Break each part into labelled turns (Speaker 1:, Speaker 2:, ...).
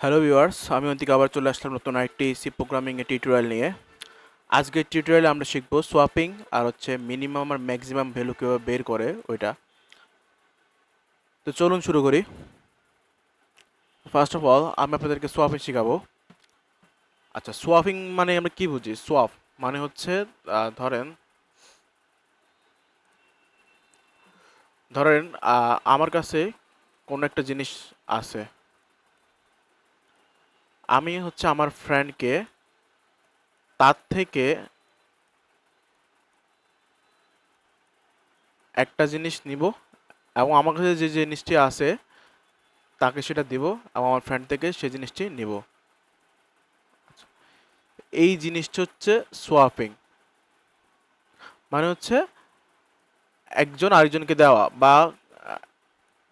Speaker 1: Hello viewers, আমি অন্তিক আবার চলে আসলাম নতুন আরেকটি সি প্রোগ্রামিং এর টিউটোরিয়াল নিয়ে। আজকের টিউটোরিয়ালে আমরা শিখব সোয়াপিং আর মিনিমাম আর ম্যাক্সিমাম ভ্যালু কিভাবে বের করে ওইটা। তো চলুন শুরু করি। ফার্স্ট অফ অল আমি আপনাদেরকে সোয়াপিং শেখাবো। আচ্ছা, সোয়াপিং মানে আমরা কি বুঝি? সোয়াপ মানে হচ্ছে ধরেন ধরেন আমার কাছে কোনো একটা জিনিস আছে, আমি আমার ফ্রেন্ডকে তার থেকে একটা জিনিস নিব এবং আমার কাছে যে জিনিসটি আছে তাকে সেটা দিব এবং আমার ফ্রেন্ড থেকে সেই জিনিসটি নিব। এই জিনিসটা হচ্ছে সোয়াপিং, মানে হচ্ছে একজন আরেকজনকে দেওয়া বা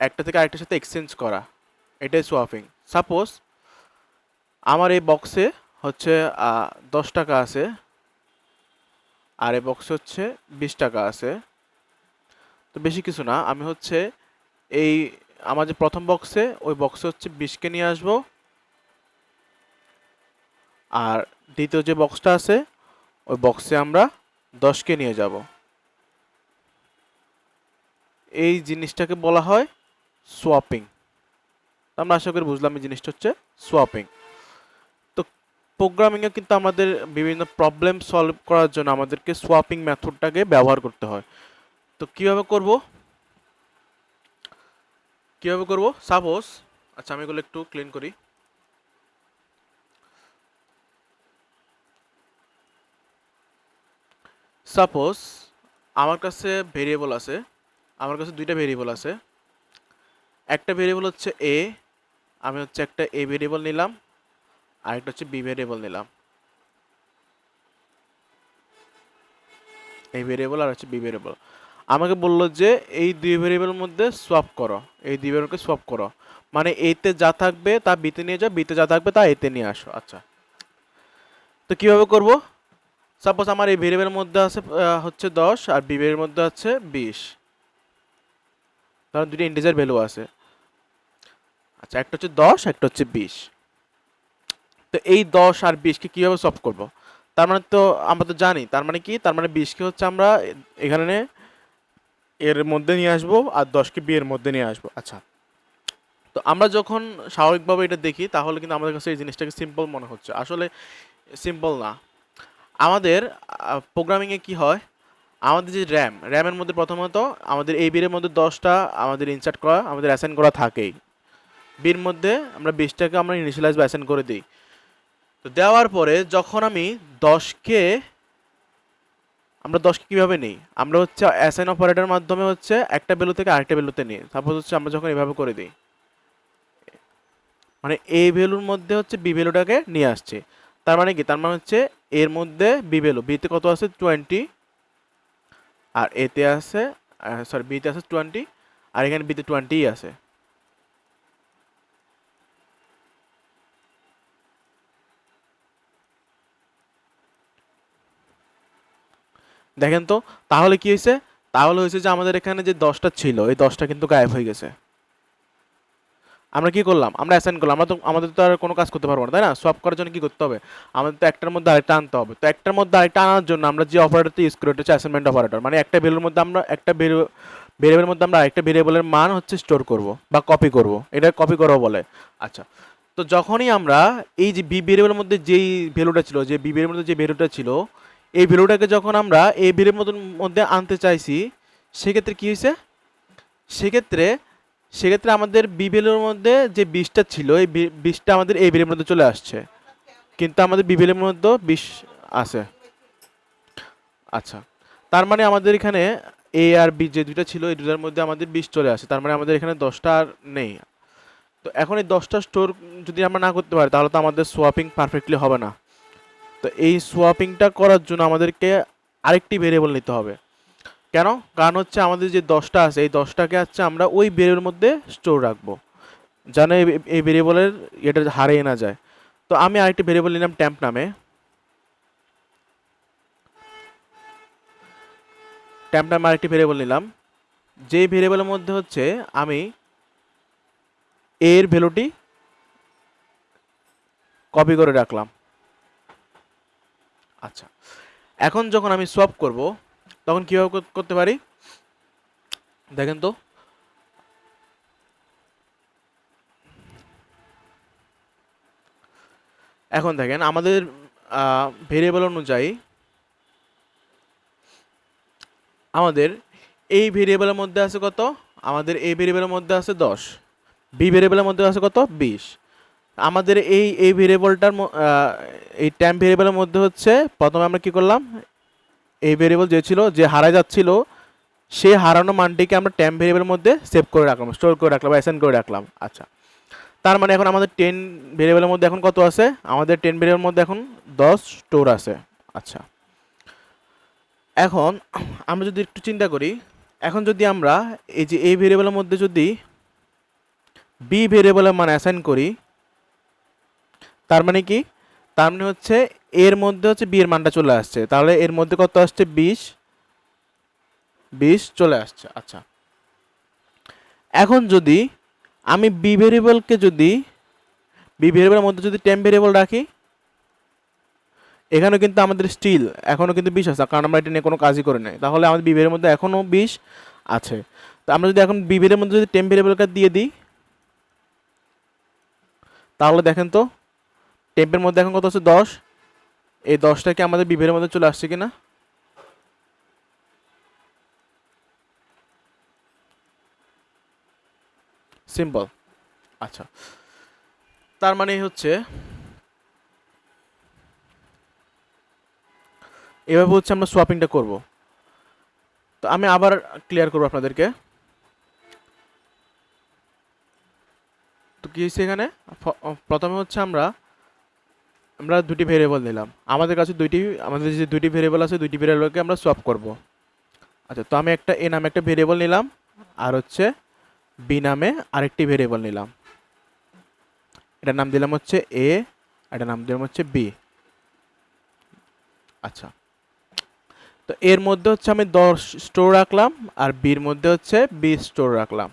Speaker 1: একটা থেকে আরেকটার সাথে এক্সচেঞ্জ করা, এটাই সোয়াপিং। সাপোজ আমার এই বক্সে হচ্ছে 10 টাকা আছে আর এই বক্সে হচ্ছে 20 টাকা আছে। তো বেশি কিছু না, আমি এই আমার যে প্রথম বক্সে ওই বক্সে 20কে নিয়ে আসবো, আর দ্বিতীয় যে বক্সটা আছে ওই বক্সে আমরা 10কে নিয়ে যাব। এই জিনিসটাকে বলা হয় সোয়াপিং। আমরা আশা করি বুঝলাম এই জিনিসটা হচ্ছে সোয়াপিং। তো প্রোগ্রামিংয়ে কিন্তু আমাদের বিভিন্ন প্রবলেম সলভ করার জন্য আমাদেরকে সোয়াপিং মেথডটাকে ব্যবহার করতে হয়। তো কিভাবে করব সাপোজ, আচ্ছা আমি এগুলো একটু ক্লিন করি। সাপোজ আমার কাছে ভেরিয়েবল আছে, আমার কাছে দুইটা ভেরিয়েবল আছে। একটা ভেরিয়েবল হচ্ছে এ, আমি একটা এ ভেরিয়েবল নিলাম, আর একটা হচ্ছে বি ভেরিয়েবল নিলাম। এই ভেরিয়েবল আর হচ্ছে বি ভেরিয়েবল আমাকে বললো যে এই দুই ভেরিয়েবলের মধ্যে সোয়াপ করো, এই দুই ভেরিয়েবলকে সোয়াপ করো, মানে এতে যা থাকবে তা বিতে নিয়ে যাও, বিতে যা থাকবে তা এতে নিয়ে আসো। আচ্ছা, তো কিভাবে করব? সাপোজ আমার এই ভেরিয়েবলের মধ্যে আছে হচ্ছে 10 আর বি ভেরিয়েবলের মধ্যে আছে 20, কারণ দুটো ইন্টিজার ভ্যালু আছে। আচ্ছা, একটা হচ্ছে 10, একটা হচ্ছে 20। তো এই 10 আর 20কে কিভাবে সলভ করব? তার মানে তো আমরা তো জানি, তার মানে কি, তার মানে 20কে আমরা এখানে এর মধ্যে নিয়ে আসবো আর 10কে বি এর মধ্যে নিয়ে আসবো। আচ্ছা, তো আমরা যখন স্বাভাবিকভাবে এটা দেখি তাহলে কিন্তু আমাদের কাছে এই জিনিসটাকে সিম্পল মনে হচ্ছে, আসলে সিম্পল না। আমাদের প্রোগ্রামিংয়ে কি হয়, আমাদের যে র্যামের মধ্যে প্রথমত আমাদের এই বিরের মধ্যে 10টা আমাদের ইনসার্ট করা, আমাদের অ্যাসাইন করা থাকেই। বির মধ্যে আমরা 20টাকে আমরা ইনিশিয়ালাইজ বা অ্যাসাইন করে দিই। তো দেওয়ার পরে যখন আমি 10কে আমরা 10কে কীভাবে নিই, আমরা অ্যাসাইন অপারেটরের মাধ্যমে একটা ভ্যালু থেকে আরেকটা ভ্যালুতে নিই। সাপোজ আমরা যখন এভাবে করে দিই, মানে এ ভ্যালুর মধ্যে বি ভ্যালুটাকে নিয়ে আসছে। তার মানে কি, তার মানে এর মধ্যে বি ভ্যালু, বিতে কত আছে 20, আর এতে আছে সরি বিতে আছে 20, আর এখানে বিতে 20ই আছে। দেখেন তো, তাহলে কি হয়েছে? তাহলে হয়েছে যে আমাদের এখানে যে 10টা ছিল এই 10টা কিন্তু গায়েব হয়ে গেছে। আমরা কি করলাম? আমরা অ্যাসাইন করলাম। আমাদের তো আর কোনো কাজ করতে পারবো না, তাই না? সোয়াপ করার জন্য কি করতে হবে? আমাদের তো একটার মধ্যে আরেকটা আনতে হবে। তো একটার মধ্যে আরেকটা আনার জন্য আমরা যে অপারেটরটা ইউজ করি ওটা হচ্ছে অ্যাসাইনমেন্ট অপারেটর। মানে একটা ভ্যালুর মধ্যে আমরা একটা ভেরিয়েবলের মধ্যে আমরা আরেকটা ভেরিয়েবলের মান স্টোর করব বা কপি করব, এটা কপি করবো বলে। আচ্ছা, তো যখনই আমরা এই যে বি ভেরিয়েবলের মধ্যে যেই ভ্যালুটা ছিল, যে বি ভেরিয়েবলের মধ্যে যে ভ্যালুটা ছিল, এই ভ্যালুটাকে যখন আমরা এই ভেরিয়েবলের মধ্যে আনতে চাইছি, সেক্ষেত্রে কি হয়েছে? সেক্ষেত্রে সেক্ষেত্রে আমাদের বি ভ্যালুর মধ্যে যে 20টা ছিল এই 20টা আমাদের এই ভ্যালুর মধ্যে চলে আসছে, কিন্তু আমাদের বি ভ্যালুর মধ্যে 20 আছে। আচ্ছা, তার মানে আমাদের এখানে এ আর বি যে দুইটা ছিল এই দুটার মধ্যে আমাদের 20 চলে আসে, তার মানে আমাদের এখানে 10টা আর নেই। তো এখন এই 10টা স্টোর যদি আমরা না করতে পারি তাহলে তো আমাদের সোয়াপিং পারফেক্টলি হবে না। তো এই সোয়াপিংটা করার জন্য আমাদেরকে আরেকটি ভেরিয়েবল নিতে হবে। কেন? কারণ আমাদের যে 10টা আছে এই 10টাকে আমরা ওই ভেরিয়েবলের মধ্যে স্টোর রাখবো, যেন এই ভেরিয়েবলের এটা হারিয়ে না যায়। তো আমি আরেকটি ভেরিয়েবল নিলাম টেম্প নামে। টেম্প নামে আরেকটি ভেরিয়েবল নিলাম, যেই ভেরিয়েবলের মধ্যে আমি এর ভ্যালুটি কপি করে রাখলাম। আচ্ছা, এখন যখন আমি সোয়াপ করব তখন কিভাবে করতে পারি দেখেন তো। এখন দেখেন আমাদের ভেরিয়েবল অনুযায়ী আমাদের এই ভেরিয়েবলের মধ্যে আছে কত, আমাদের এই ভেরিয়েবলের মধ্যে আছে 10, বি ভেরিয়েবলের মধ্যে আছে কত 20। আমাদের এই ভেরিয়েবলটার এই টাইম ভেরিয়েবলের মধ্যে হচ্ছে প্রথমে আমরা কি করলাম, এই ভেরিয়েবল যে ছিল যে হারায় যাচ্ছিল সেই হারানো মানটিকে আমরা টাইম ভেরিয়েবলের মধ্যে সেভ করে রাখলাম, স্টোর করে রাখলাম, অ্যাসাইন করে রাখলাম। আচ্ছা, তার মানে এখন আমাদের 10 ভেরিয়েবলের মধ্যে এখন কত আছে, আমাদের 10 ভেরিয়েবলের মধ্যে এখন 10 স্টোর আছে। আচ্ছা, এখন আমরা যদি একটু চিন্তা করি, এখন যদি আমরা এই যে এই ভেরিয়েবলের মধ্যে যদি বি ভেরিয়েবলের মান অ্যাসাইন করি, তার মানে কি, তার মানে হচ্ছে এর মধ্যে হচ্ছে বি এর মানটা চলে আসছে, তাহলে এর মধ্যে কত আসছে 20 চলে আসছে। আচ্ছা, এখন যদি আমি বি ভেরিয়েবলকে যদি বি ভেরিয়েবলের মধ্যে যদি টেম্প ভেরিয়েবল রাখি, এখানেও কিন্তু আমাদের স্টিল এখনও কিন্তু 20 আছে, কারণ আমরা এটা নিয়ে কোনো কাজই করে নাই, তাহলে আমাদের বি ভেরিয়েবলের মধ্যে এখনও 20 আছে। তো আমরা যদি এখন বি ভেরিয়েবলের মধ্যে যদি টেম্প ভেরিয়েবলকে দিয়ে দিই, তাহলে দেখেন তো টেম্পের মধ্যে এখন কত আছে 10, এই 10টা কি আমাদের বি ভেরিয়েবলের মধ্যে চলে আসছে কিনা, সিম্পল। আচ্ছা, তার মানে হচ্ছে এভাবে হচ্ছে আমরা সোয়াপিংটা করব। তো আমি আবার ক্লিয়ার করবো আপনাদেরকে। তো কি হচ্ছে এখানে, প্রথমে হচ্ছে আমরা আমরা দুটি ভেরিয়েবল নিলাম, আমাদের কাছে আমাদের যে দুইটি ভেরিয়েবল আছে দুইটি ভেরিয়েবলকে আমরা সোয়াপ করব। আচ্ছা, তো আমি একটা এ নামে একটা ভেরিয়েবল নিলাম, আর হচ্ছে বি নামে আরেকটি ভেরিয়েবল নিলাম, এটার নাম দিলাম হচ্ছে এ, এটার নাম দিলাম হচ্ছে বি। আচ্ছা, তো এর মধ্যে হচ্ছে আমি 10 স্টোর রাখলাম, আর বির মধ্যে হচ্ছে 20 স্টোর রাখলাম।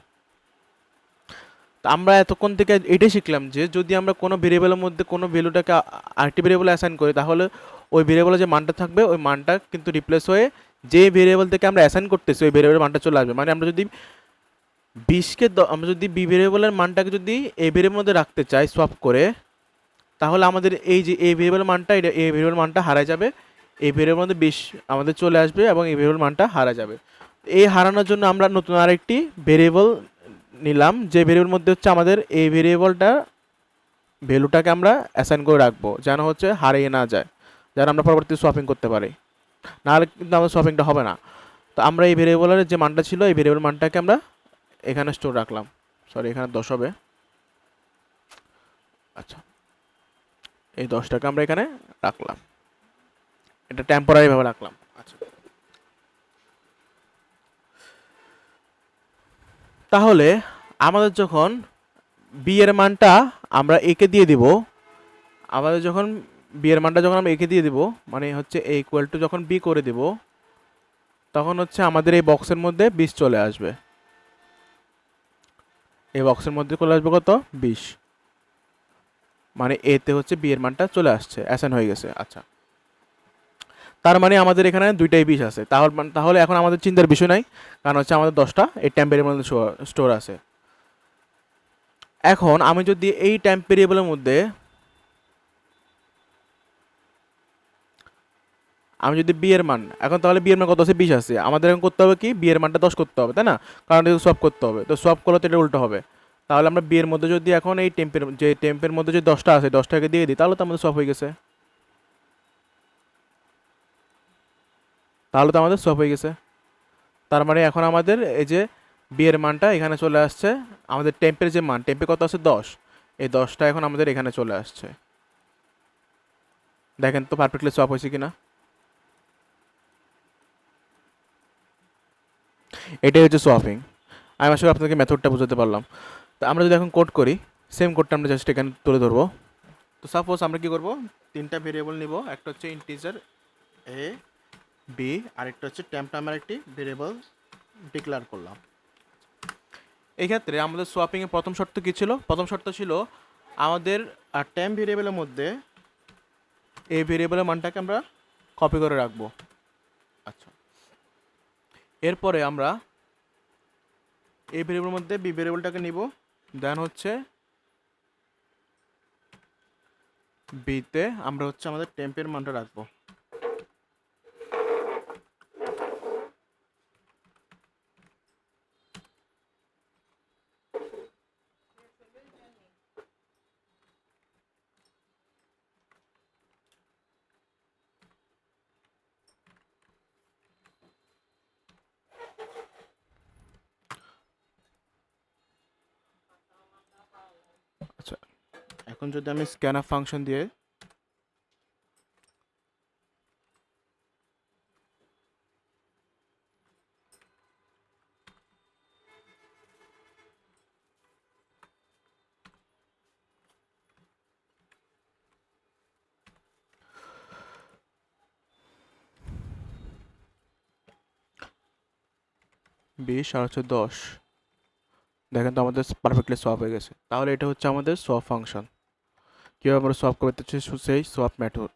Speaker 1: তো আমরা এতক্ষণ থেকে এটাই শিখলাম যে যদি আমরা কোনো ভেরিয়েবলের মধ্যে কোনো ভ্যালুটাকে আরেকটি ভেরিয়েবলে অ্যাসাইন করি, তাহলে ওই ভেরিয়েবলে যে মানটা থাকবে ওই মানটা কিন্তু রিপ্লেস হয়ে যে ভেরিয়েবল থেকে আমরা অ্যাসাইন করতেছি ওই ভেরিয়েবলের মানটা চলে আসবে। মানে আমরা যদি 20কে আমরা যদি বি ভেরিয়েবলের মানটাকে যদি এই ভেরিয়েবলের মধ্যে রাখতে চাই সোয়াপ করে, তাহলে আমাদের এই যে এই ভেরিয়েবলের মানটা এটা এই ভেরিয়েবল মানটা হারায় যাবে, এই ভেরিয়েবলের মধ্যে 20 আমাদের চলে আসবে এবং এই ভেরিয়েবল মানটা হারা যাবে। এই হারানোর জন্য আমরা নতুন আরেকটি ভেরিয়েবল নিলাম, যে ভেরিয়েবলের মধ্যে হচ্ছে আমাদের এই ভেরিয়েবলটা ভ্যালুটাকে আমরা অ্যাসাইন করে রাখবো যেন হচ্ছে হারিয়ে না যায়, যেন আমরা পরবর্তী সোয়াপিং করতে পারি, নাহলে কিন্তু আমাদের সোয়াপিংটা হবে না। তো আমরা এই ভেরিয়েবলের যে মানটা ছিল এই ভেরিয়েবল মানটাকে আমরা এখানে স্টোর রাখলাম, সরি এখানে 10 হবে। আচ্ছা, এই 10টাকে আমরা এখানে রাখলাম, এটা টেম্পোরারি ভাবে রাখলাম। আচ্ছা, তাহলে আমাদের যখন বি এর মানটা আমরা একে দিয়ে দিব, আমাদের যখন বি এর মানটা যখন আমরা একে দিয়ে দিব, মানে হচ্ছে এ ইকুয়াল টু যখন বি করে দিব, তখন হচ্ছে আমাদের এই বক্সের মধ্যে 20 চলে আসবে, এই বক্সের মধ্যে চলে আসবে কত 20, মানে এতে হচ্ছে বি এর মানটা চলে আসছে, অ্যাসাইন হয়ে গেছে। আচ্ছা, তার মানে আমাদের এখানে দুইটাই 20 আছে, তাহলে এখন আমাদের চিন্তার বিষয় নাই, কারণ হচ্ছে আমাদের 10টা এই টেম্পের মধ্যে স্টোর আছে। এখন আমি যদি এই টাইম ভেরিয়েবলের মধ্যে আমি যদি বি এর মান, এখন তাহলে বি এর মান কত আছে 20 আছে, আমাদের এখন করতে হবে কি বি এর মানটা 10 করতে হবে, তাই না, কারণ এটা সলভ করতে হবে, তো সলভ করলে তো এটা উল্টো হবে। তাহলে আমরা বি এর মধ্যে যদি এখন এই টেম্পের মধ্যে যে 10টা আছে 10টাকে দিয়ে দিই, তাহলে তো আমাদের সলভ হয়ে গেছে, তাহলে তো আমাদের সলভ হয়ে গেছে। তার মানে এখন আমাদের এই যে বি এর মানটা এখানে চলে আসছে, আমাদের টেম্পের যে মান টেম্পে কত আছে 10, এই 10টা এখন আমাদের এখানে চলে আসছে। দেখেন তো পারফেক্টলি সলভ হয়েছে কিনা। এটাই হচ্ছে সোয়াপিং। আমি আসলে আপনাদেরকে মেথডটা বোঝাতে পারলাম। তো আমরা যদি এখন কোড করি, সেম কোডটা আমরা জাস্ট এখানে তুলে ধরবো। তো সাপোজ আমরা কি করব, তিনটা ভেরিয়েবল নিব, একটা হচ্ছে ইন্টিজার এ বি, আরেকটা হচ্ছে টেম্প নামের একটি ভেরিয়েবল ডিক্লেয়ার করলাম। এই ক্ষেত্রে আমাদের সোয়াপিংয়ের প্রথম শর্ত কী ছিল, প্রথম শর্ত ছিল আমাদের টেম্প ভেরিয়েবলের মধ্যে এই ভেরিয়েবলের মানটাকে আমরা কপি করে রাখবো। আচ্ছা, এরপরে আমরা এই ভেরিয়েবলের মধ্যে বি ভেরিয়েবলটাকে নিব, দেন হচ্ছে বিতে আমরা হচ্ছে আমাদের টেম্পের মানটা রাখবো। আচ্ছা, এখন যদি আমি স্ক্যানআপ ফাংশন দিয়ে বিশ আর হচ্ছে 10, দেখেন তো আমাদের পারফেক্টলি সলভ হয়ে গেছে। তাহলে এটা হচ্ছে আমাদের সলভ ফাংশন। কীভাবে আমরা সলভ করতে সেই সোয়াপ মেথড।